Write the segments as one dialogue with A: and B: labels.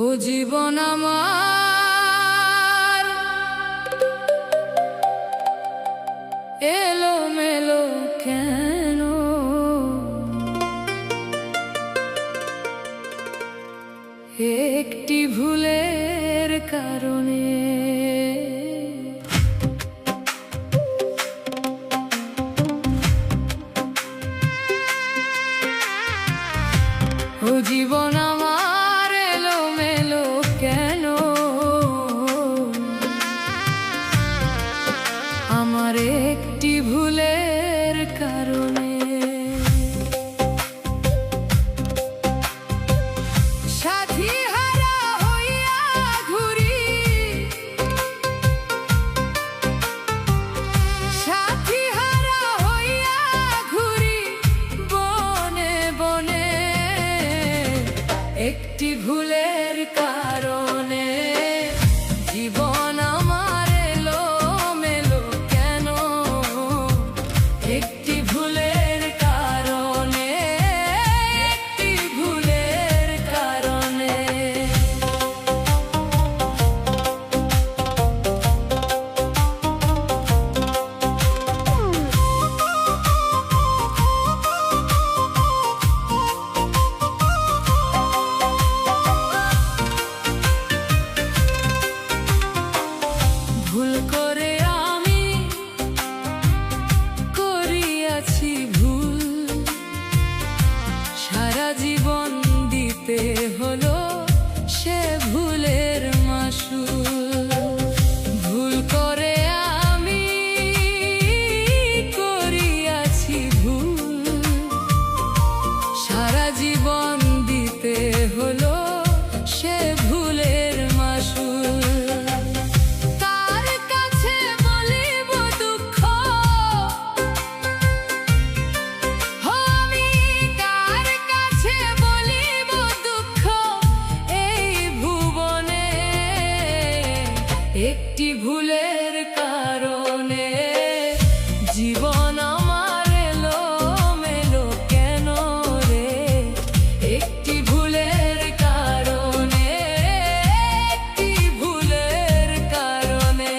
A: ও জীবন আমার এলোমেলো কেন? একটি ভুলের কারণে। ও জীবন আমার এলোমেলো কেন? আমার একটি ভুলের কারণে। সাথী হারা হইয়া ঘুরি, সাথী হারা হইয়া ঘুরি বনে বনে, একটি ভুলের কারণে। জীবন আমার এলোমেলো কেন? একটি ভুলের কারণে, একটি ভুলের কারণে। ভুল করে আমি করিয়াছি ভুল, সারা জীবন দিতে হলো সে ভুলের মাসুল। ভুল করে আমি করিয়াছি ভুল, সারা জীবন দিতে হলো সে ভুলের মাসুল। একটি ভুলের কারণে জীবন আমার এলোমেলো কেন রে? একটি ভুলের কারণে, একটি ভুলের কারণে।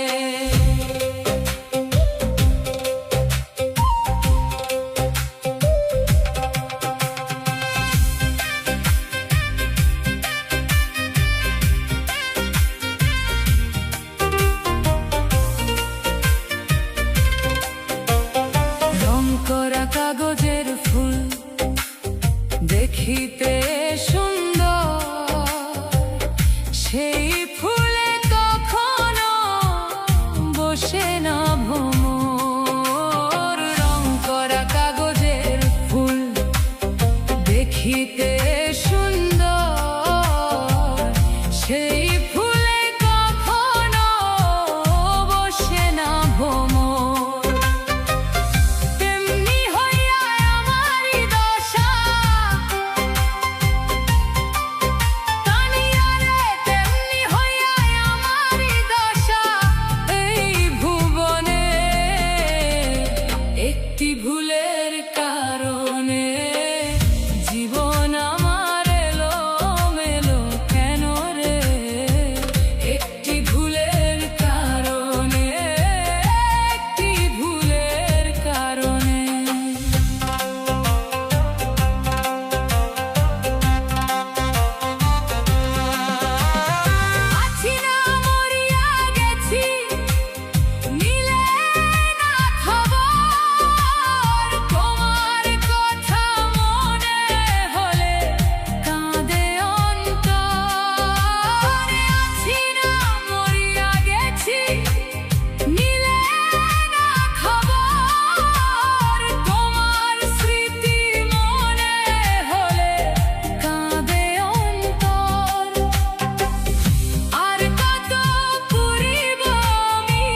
A: করা কাগজের ফুল দেখিতে সুন্দর, সেই ফুলে কখনো বসে না ভ্রমর। রং করা কাগজের ফুল দেখিতে সুন্দর, সেই ফুলে কখনো বসে না ভ্রমর। একটি ভুলের কারণে জীবন আমার এলোমেলো কেন রে? একটি ভুলের কারণে, একটি ভুলের কারণে। আছি না মরিয়া গেছি, নিলে না খবর, তোমার কথা মনে হলে কাঁদে অন্তর। আছি না মরিয়া গেছি, নিলে না খবর, তোমার স্মৃতি মনে হলে কাঁদে অন্তর। আর কত পুরিব আমি,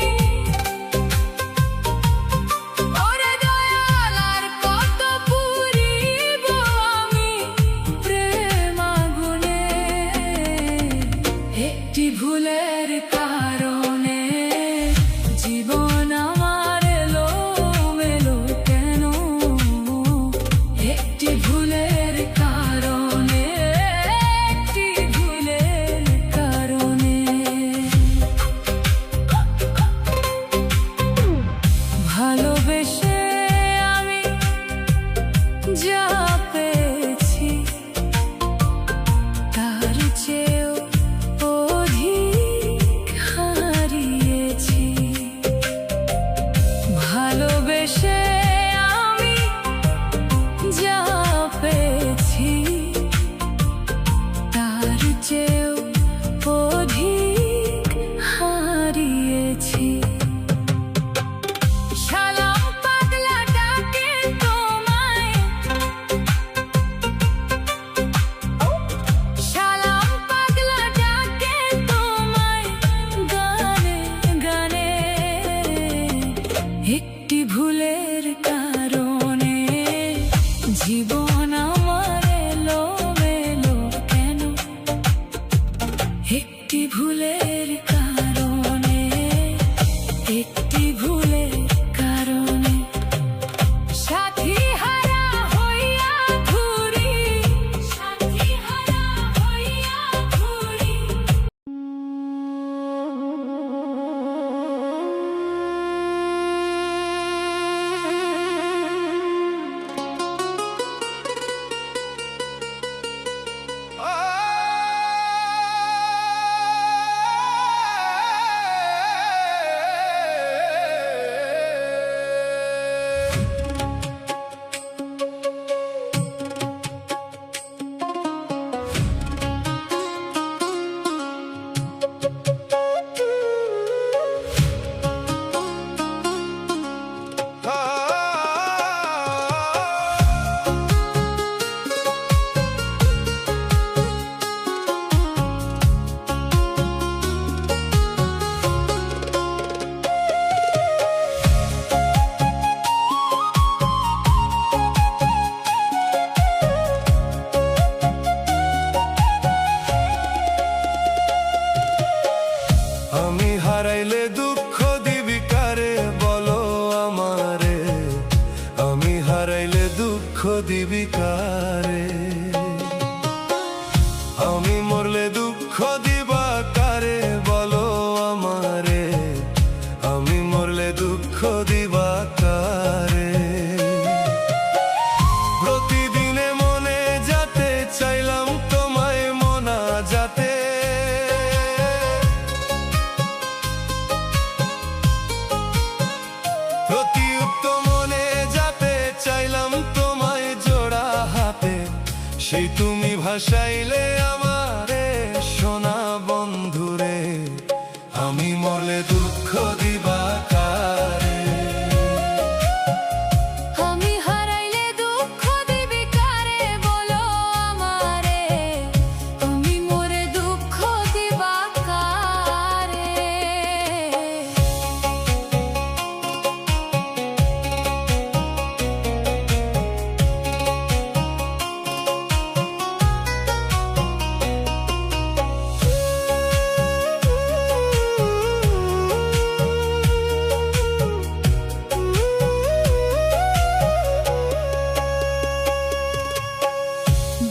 A: ওরে দয়াল, আর কত পুরিব আমি প্রেম আগুনে। একটি ভুলের কারণে জীবন আমার এলোমেলো কেন? একটি ভুলের কারণে, একটি ভুলের একটি ভুলের কারণে, একটি ভুলের কারণে সাথী হারা হইয়া ঘুরি, সাথী হারা হইয়া ঘুরি।
B: আমি হারাইলে দুঃখ দিবি কারে বলো আমারে, আমি হারাইলে দুঃখ দিবি কারে, আমি মরলে দুঃখ দিবা কারে বলো আমারে, আমি মরলে দুঃখ দিবা কারে। প্রতিদিনে মনে যাতে চাইলাম তোমায় মনা যাতে, প্রতিউক্ত মনে যাতে চাইলাম তোমায় জোড়া হাতে, সেই তুমি ভাসাইলে আমারে সোনা বন্ধুরে, আমি মরলে দুঃখ দিবা কারে।
A: আমি হারাইলে দুঃখ দিবি কারে বলো আমারে, তুমি মোরে দুঃখ দিবা কারে।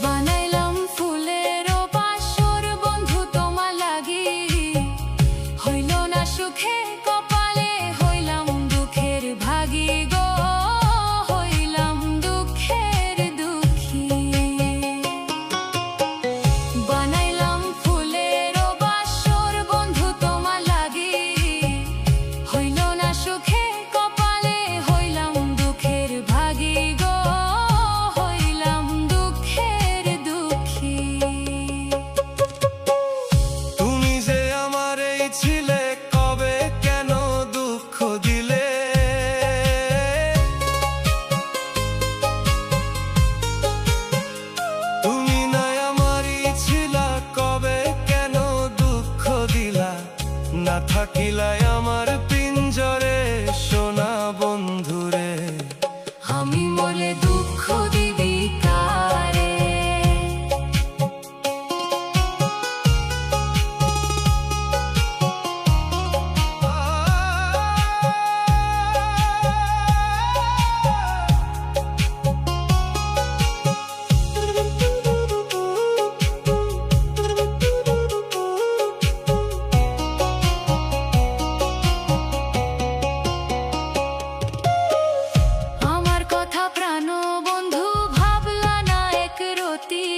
A: বানাইলাম ফুলেরও বাসর বন্ধু তোমার লাগি, হইল না সুখে কপালে হইলাম দুঃখের ভাগী গো, হইলাম দুঃখের দুঃখী। বানাইলাম ফুলেরও বাসর বন্ধু তোমার লাগি, হইল না সুখে কপালে হইলাম দুঃখের ভাগী গো, হইলাম দুঃখের দুঃখী।
B: তুমি যে আমার এই ছিলে কবে কেন দুঃখ দিলে, তুমি নাই আমারই ছিলা কবে কেন দুঃখ দিলা, না থাকিলাই আমার পিঞ্জরে সোনা বন্ধুরে,
A: আমি মরলে দুঃখ দিবি কারে। আমার কথা প্রাণ বন্ধু ভাবলা না এক রতি,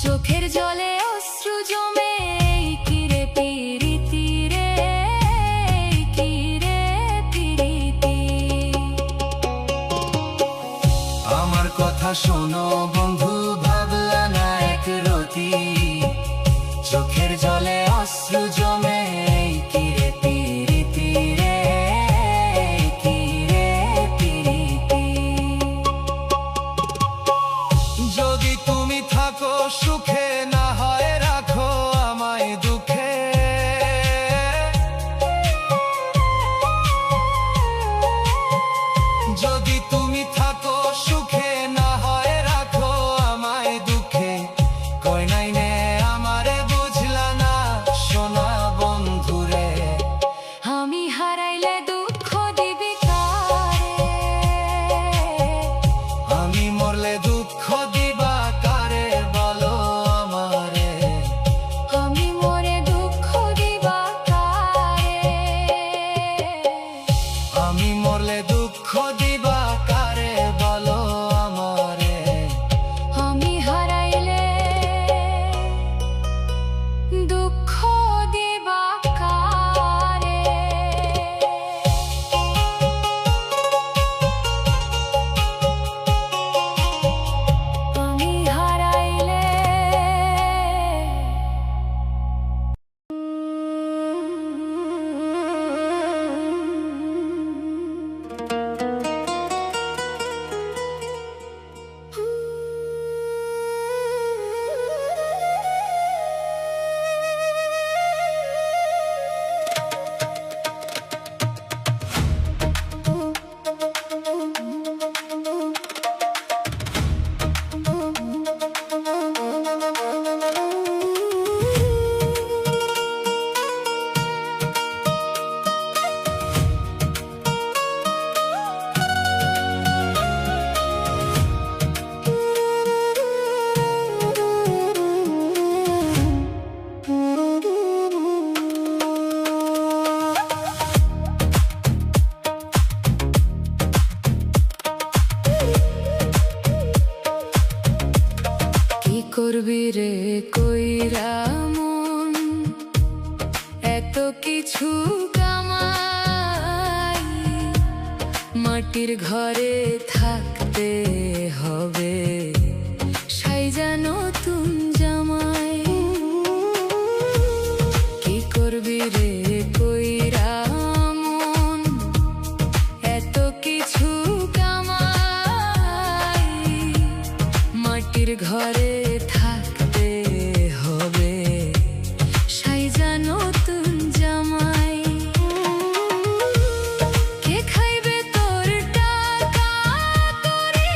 A: চোখের জলে অশ্রু জমে এই কিরে পিরিতি রে, এই কিরে পিরিতি।
B: আমার কথা শোনো বন্ধু ভাবলা না এক রতি, চোখের জলে অশ্রু জমে এই কিরে পিরিতি রে, এই কিরে পিরিতি। যদি তুমি থাকো সুখে না হয় রাখো আমায় দুঃখে, যদি তুমি থাকো সুখে না হয় রাখো আমায় দুঃখে, কই নাই নে আমারে বুঝলা না।
A: কিছু কামাই, মাটির ঘরে থাকতে হবে সাইজানো নতুন জামাই। কি করবি রে কইরা মন, এত কিছু কামাই, মাটির ঘরে থাকতে হবে সাইজানো নতুন জামাই। কে খাইবে তোর টাকা করি,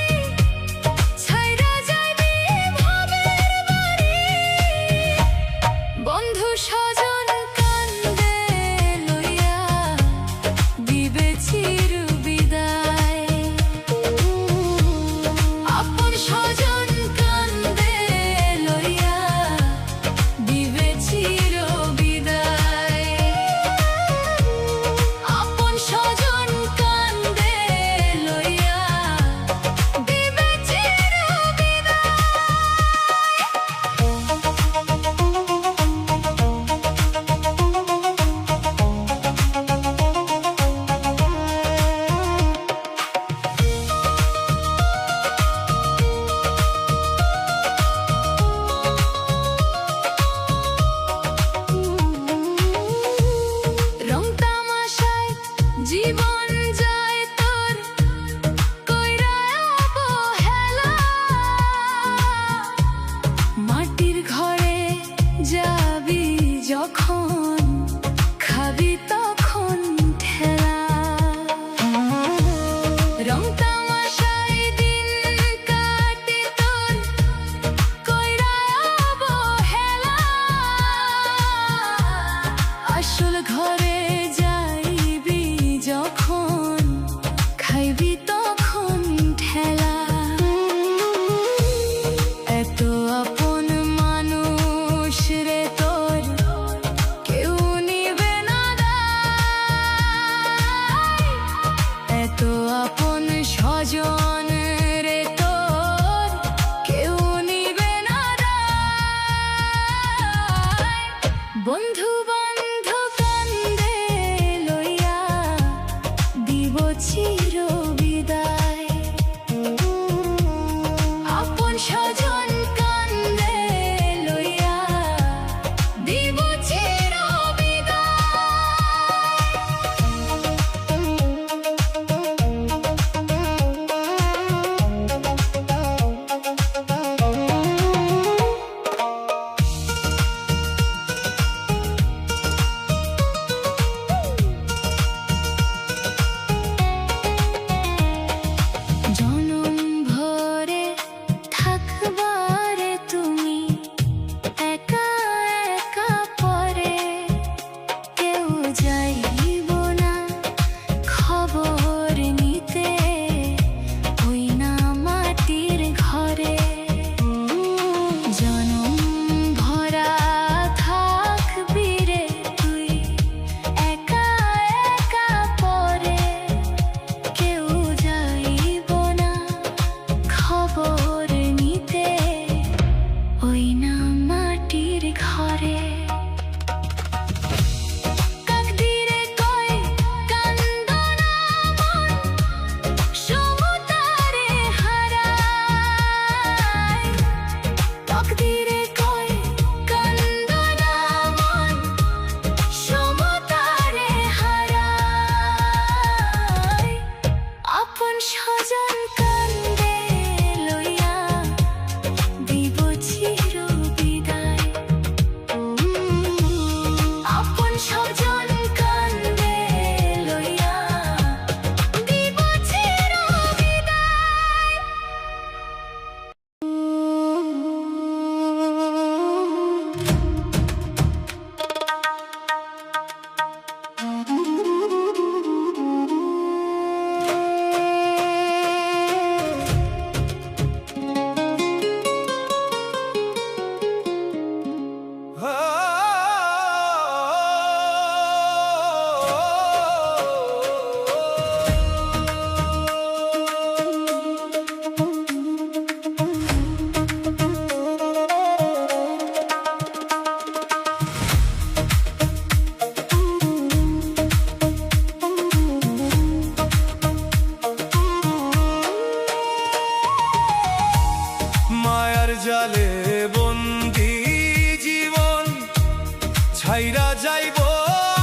B: ছাইরা যাইব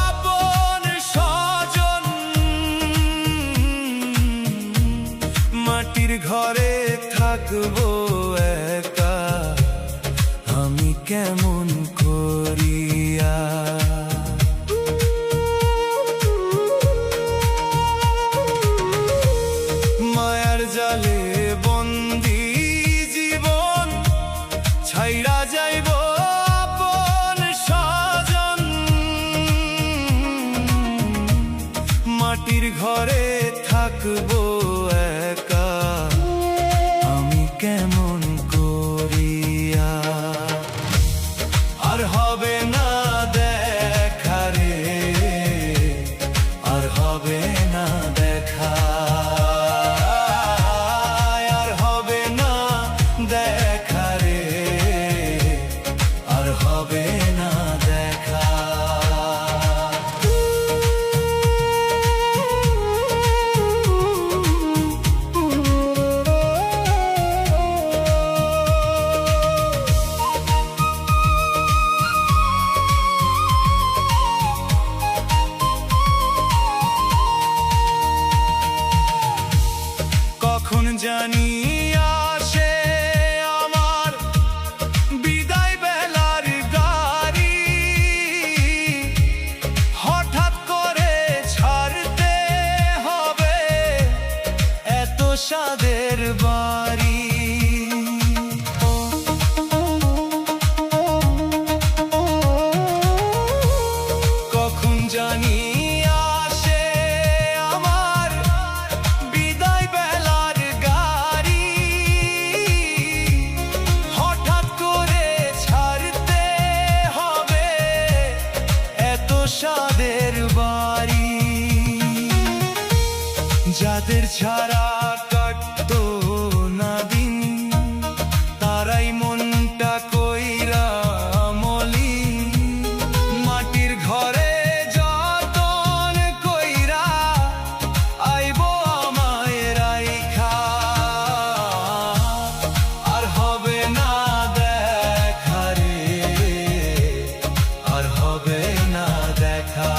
B: আপন স্বজন, মাটির ঘরে থাকবো একা, আমি কেমন করিয়া। মায়ার জালে বন্দি জীবন, ছাইরা যাইব আপন স্বজন, মাটির ঘরে থাকবো একা, আমি কেমন করিয়া। আর হবে না দেখা রে, আর হবে না দেখা, আর হবে না দেখা রে, আর হবে না দেখা। কখন জানি আসে আমার বিদায় বেলার গাড়ি, হঠাৎ করে ছাড়তে হবে এত স্বাদের বাড়ি। কখন জানি আসে আমার বিদায় বেলার গাড়ি, হঠাৎ করে ছাড়তে হবে এত স্বাদের বাড়ি। যাদের ছাড়া কাটতো না দিন, তারাই মনটা কইরা মলি, মাটির ঘরে যতন কইরা আইব আমায় রাইখা। আর হবে না দেখা রে, আর হবে না দেখা,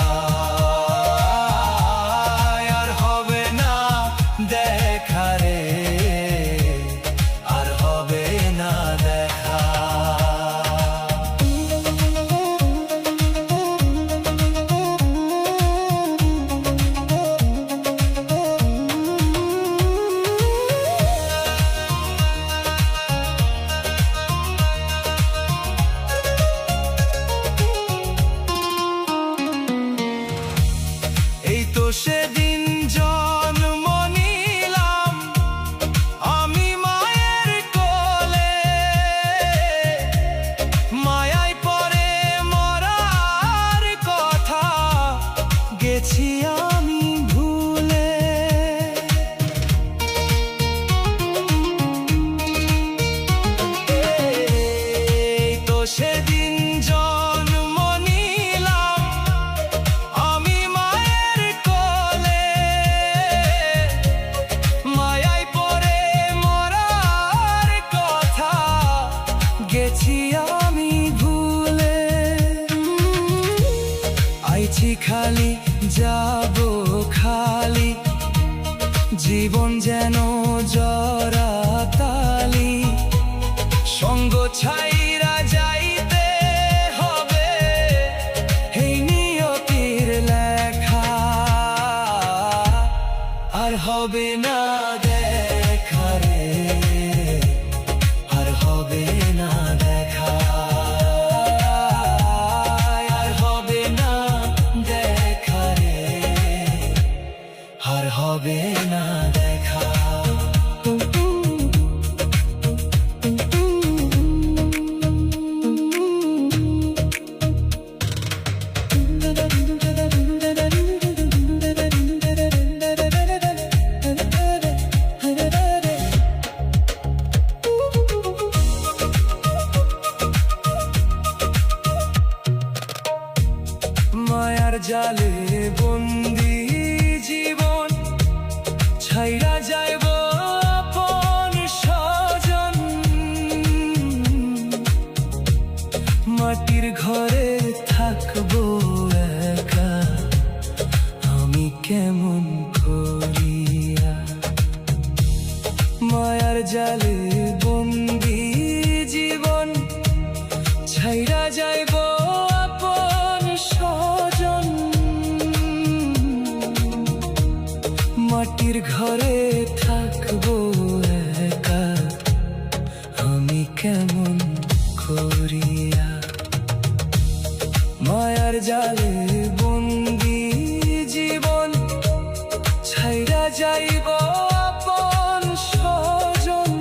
B: আর হবে না দেখা রে, আর হবে না দেখা। এই তো সেদিন জন্ম নিলাম আমি মায়ের কোলে, মায়ায় পড়ে মরার কথা গেছি আমি ভুলে। এই তো সেদিন জন্ম নিলাম আমি মায়ের কোলে, মায়ায় পড়ে মরার কথা গেছি আমি ভুলে। আইছি খালি যাব খালি, জীবন যেন জরা তালি, সঙ্গ ছাইরা যাইতে হবে এই নিয়তির লেখা। আর হবে না দেখা রে, আর হবে না দেখা, আর হবে না দেখা রে, আর হবে না দেখা। মায়ার জালে বন্দি জীবন, ছাইরা যাইব আপন স্বজন, মাটির ঘরে থাকব ঘরে থাকবো একা, আমি কেমন করিয়া মায়ার জালে বন্দি জীবন ছাইরা যাইব আপন স্বজন।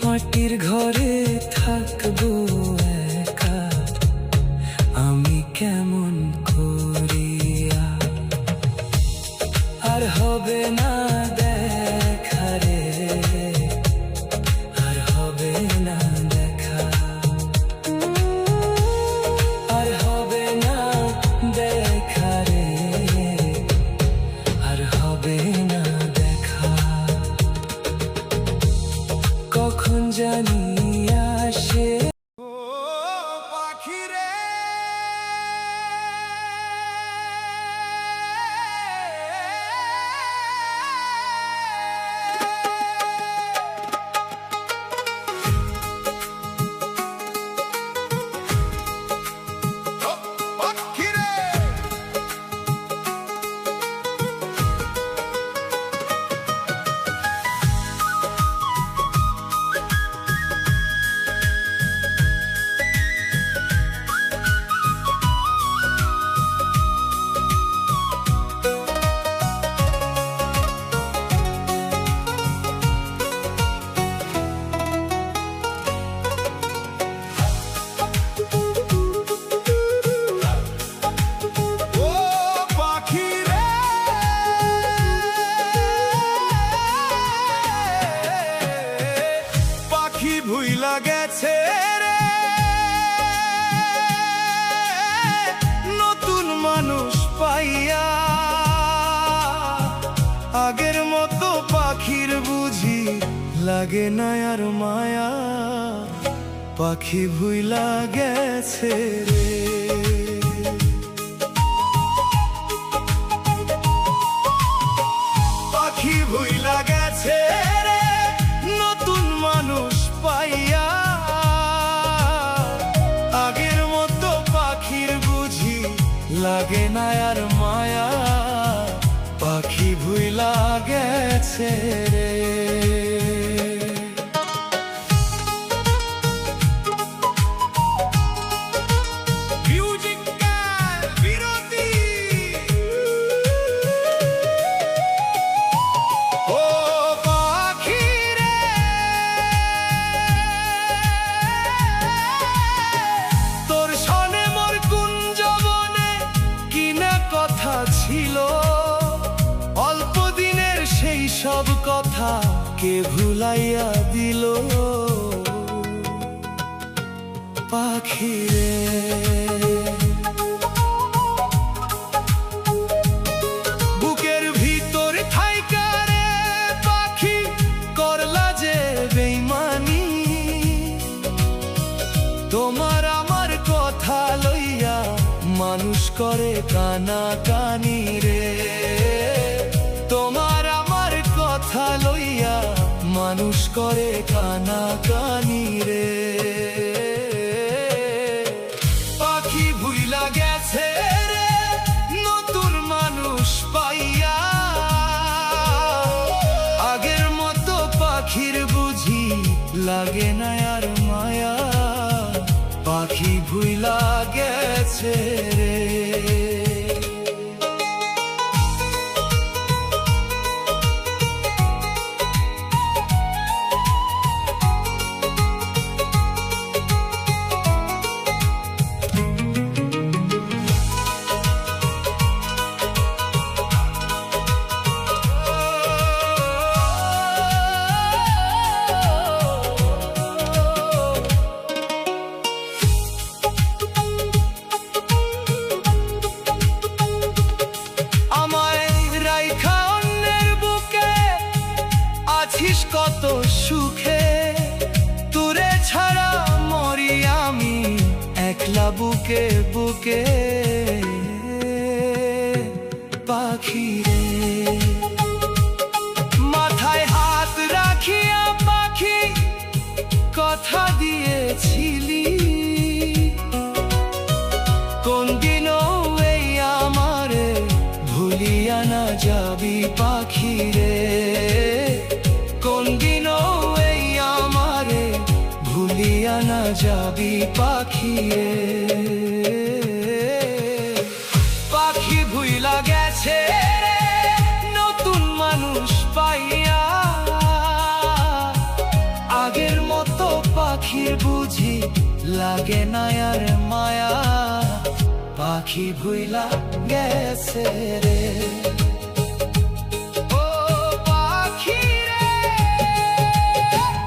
B: মাটির ঘরে থাকবো একা, আমি কেমন করিয়া। আর হবে না দেখা রে, আর হবে না দেখা, আর হবে না দেখা রে, আর হবে না দেখা। কখন জানি আসে ও পাখি রে, পাখি রে। ও পাখি রে, পাখি ভুইলা গেছে রে, নতুন মানুষ পাইয়া। আগের মতো পাখির বুঝি লাগে না আর মায়া, পাখি ভুইলা গেছে রে। পাখি ভুইলা গেছে রে, নতুন মানুষ পাইয়া। আগের মতো পাখির বুঝি লাগে না আর মায়া, পাখি ভুইলা গেছে রে। ও পাখি রে, তোর সনে মোর কুঞ্জ বনে কি না কথা ছিল, অল্প দিনের সেই সব কথা কে ভুলাইয়া দিল। পাখি রে, বুকের ভিতর থাইকা রে পাখি করলা যে বেইমানি। তোমার আমার কথা লইয়া মানুষ করে কানা কানি রে। তোমার আমার কথা লইয়া মানুষ করে কানা কানি রে। পাখি ভুইলা গেছে রে, নতুন মানুষ পাইয়া। আগের মতো পাখির বুঝি লাগে না আর মায়া, পাখি ভুইলা গেছে রে। আছিস কত সুখে, তোরে ছাড়া মরি আমি একলা বুকে বুকে। পাখি রে, মাথায় হাত রাখিয়া পাখি কথা দিয়েছিলি, কোন দিনও এই আমারে ভুলি যাবি পাখিয়ে। পাখি ভুইলা গেছে রে নতুন মানুষ পাইয়া, আগের মতো পাখির বুঝি লাগে না আর মায়া। পাখি ভুইলা গেছে রে। ও পাখি রে,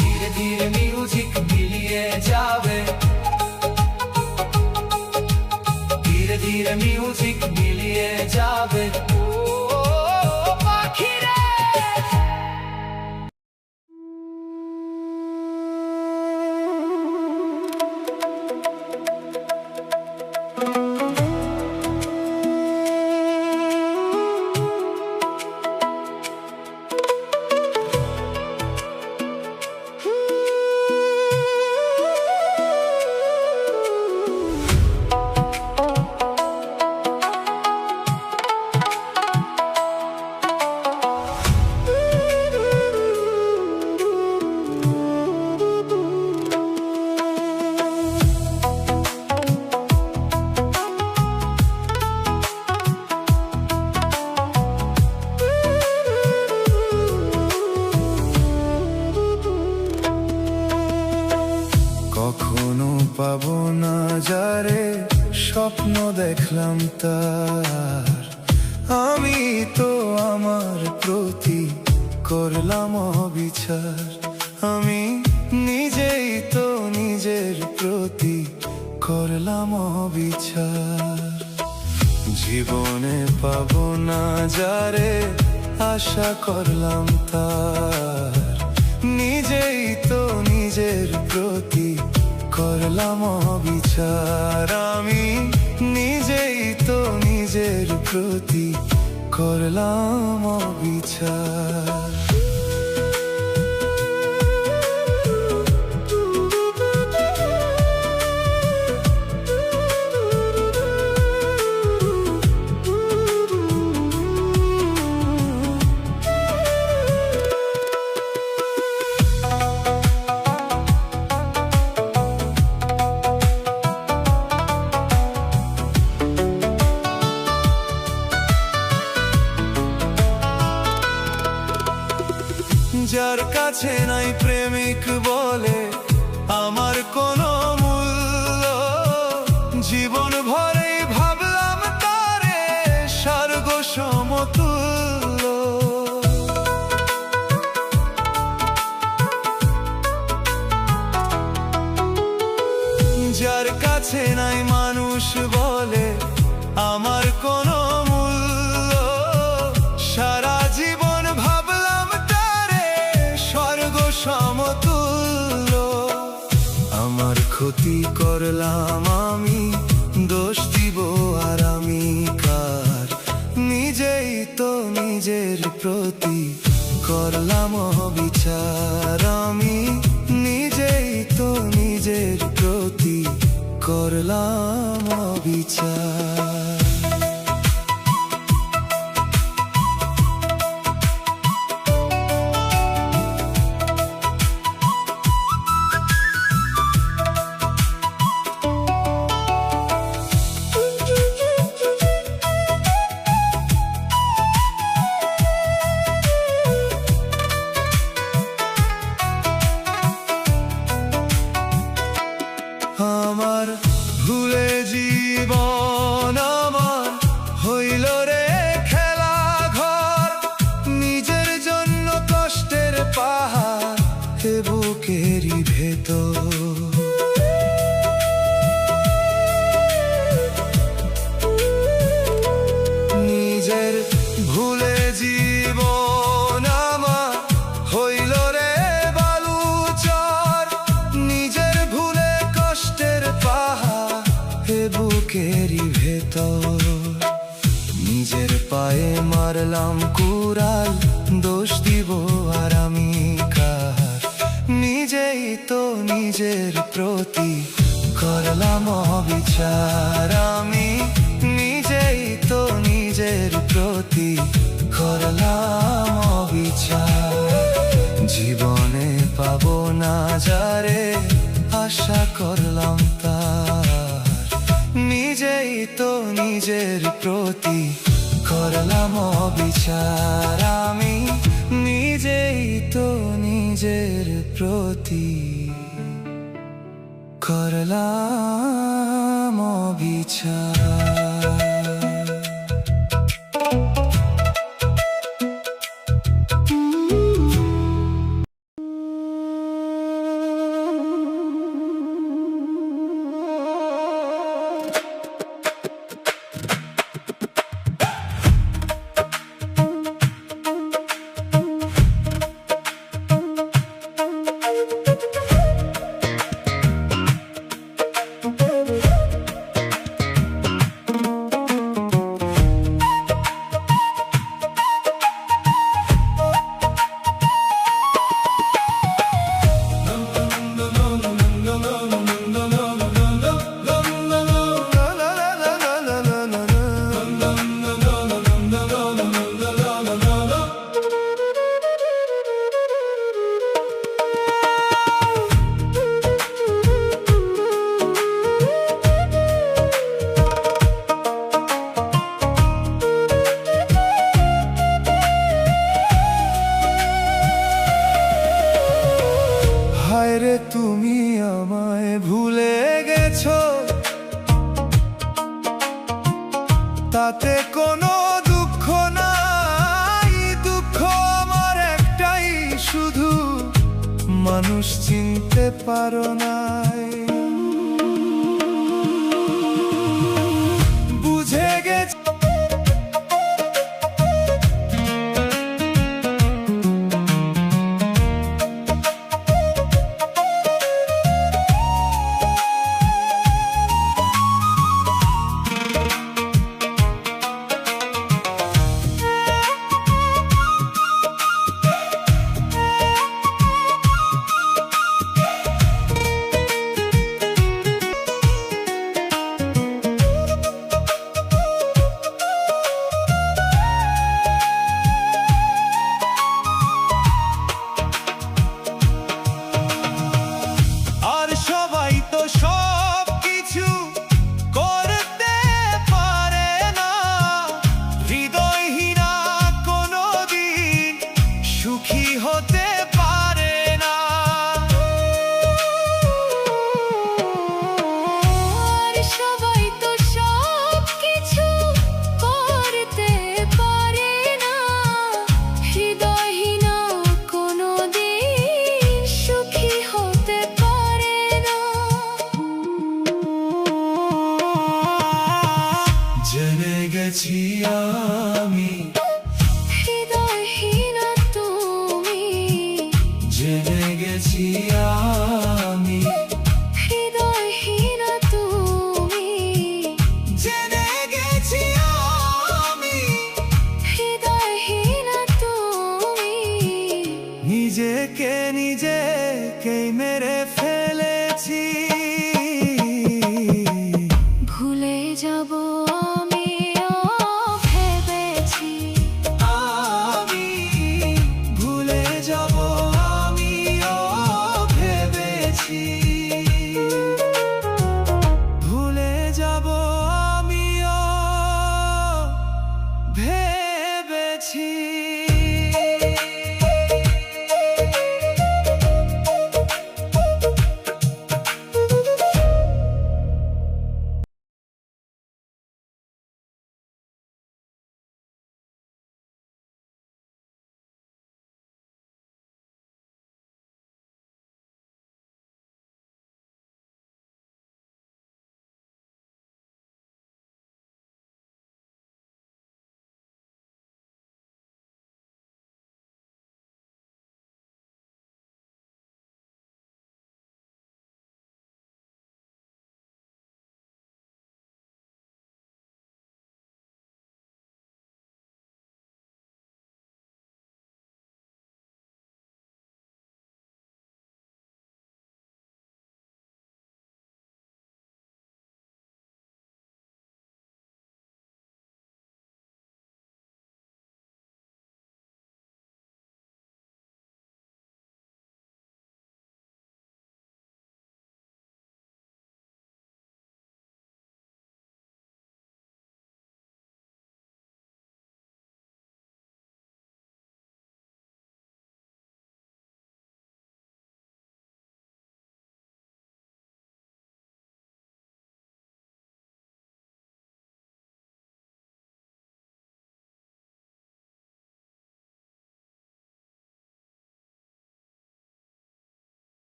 B: ধীরে ধীরে মিউজিক মিলিয়ে যাবে, ধীরে ধীরে মিউজিক মিলিয়ে যাবে। ও পাখি রে।
C: কখনো পাবো না যারে স্বপ্ন দেখলাম তার, আমি তো আমার প্রতি করলাম অবিচার। আমি নিজেই তো নিজের প্রতি করলাম অবিচার। জীবনে পাবো না যারে আশা করলাম তার, নিজেই তো নিজের প্রতি করলাম অবিচার। আমি নিজেই তো নিজের প্রতি করলাম অবিচার। যার কাছে নাই প্রেমিক বলে আমার কোনো মূল্য, জীবন ভরেই ভাবলাম তারে স্বর্গ সমতুল্য। যার কাছে নাই মানুষ বলে আমার কোনো মূল্য, সারা জীবন ভাবলাম তারে স্বর্গ সমতুল্য। আমার ক্ষতি করলাম আমি, দোষ দিব আর আমি কার? নিজেই তো নিজের প্রতি করলাম অবিচার। আমি নিজেই তো নিজের প্রতি করলাম অবিচার। আমার ভুলে জীবন আমার হইল রে খেলা ঘর, নিজের জন্য কষ্টের পাহাড় এ বুকেরই ভেতর। নিজের ভুলে জীবন আমার হইল রে বালুচর, নিজের ভুলে কষ্টের পাহাড় এ বুকেরই ভেতর। নিজের পায়ে মারলাম কুড়াল, দোষ দিব আর আমি কার? নিজেই তো নিজের প্রতি করলাম অবিচার। আমি নিজেই তো নিজের প্রতি করলাম অবিচার। জীবনে পাবো না যারে আশা করলাম নিজের প্রতি করলাম অবিচার, আমি নিজেই তো নিজের প্রতি করলাম অবিচার। হায়রে তুমি আমায় ভুলে গেছো, তাতে কোনো দুঃখ নাই, দুঃখ আমার একটাই শুধু, মানুষ চিনতে পারো নাই। বুঝে গেছি হতে পারে না।
A: আর সবাই তো সব কিছু করতে পারে না, হৃদয়হীনা কোনোদিন সুখী হতে পারে না।
C: জেনে গেছি